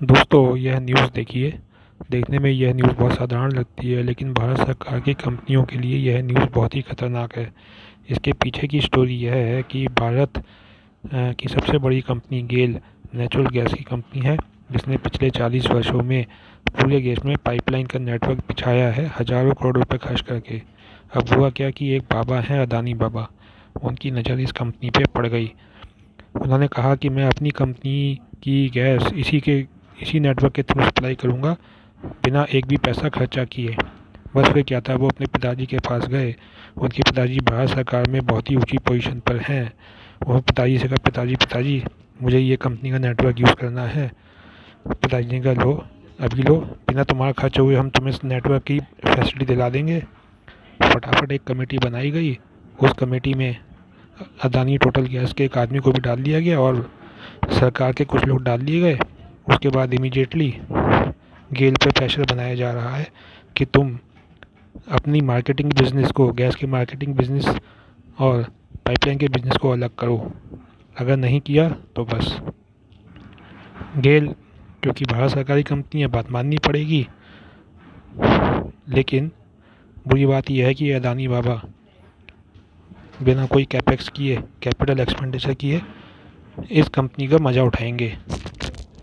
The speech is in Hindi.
दोस्तों, यह न्यूज़ देखिए। देखने में यह न्यूज़ बहुत साधारण लगती है, लेकिन भारत सरकार की कंपनियों के लिए यह न्यूज़ बहुत ही खतरनाक है। इसके पीछे की स्टोरी यह है कि भारत की सबसे बड़ी कंपनी गेल नेचुरल गैस की कंपनी है, जिसने पिछले 40 वर्षों में पूरे देश में पाइपलाइन का नेटवर्क बिछाया है, हज़ारों करोड़ रुपए खर्च करके। अब हुआ क्या कि एक बाबा हैं, अदानी बाबा, उनकी नज़र इस कंपनी पे पड़ गई। उन्होंने कहा कि मैं अपनी कंपनी की गैस इसी नेटवर्क के थ्रू सप्लाई करूँगा, बिना एक भी पैसा खर्चा किए। बस फिर क्या था, वो अपने पिताजी के पास गए। उनके पिताजी भारत सरकार में बहुत ही ऊंची पोजीशन पर हैं। वो पिताजी से कहा, पिताजी पिताजी मुझे ये कंपनी का नेटवर्क यूज़ करना है। पिताजी ने कहा, लो अभी लो, बिना तुम्हारा खर्च हुए हम तुम्हें इस नेटवर्क की फैसिलिटी दिला देंगे। फटाफट एक कमेटी बनाई गई। उस कमेटी में अदानी टोटल गैस के एक आदमी को भी डाल दिया गया और सरकार के कुछ लोग डाल दिए गए। उसके बाद इमीडिएटली गेल पे प्रेशर बनाया जा रहा है कि तुम अपनी मार्केटिंग बिजनेस को, गैस के मार्केटिंग बिजनेस और पाइपलाइन के बिजनेस को अलग करो। अगर नहीं किया तो बस गेल, क्योंकि भारत सरकारी कंपनी है, बात माननी पड़ेगी। लेकिन बुरी बात यह है कि अदानी बाबा बिना कोई कैपेक्स किए, कैपिटल एक्सपेंडिचर किए, इस कंपनी का मज़ा उठाएंगे।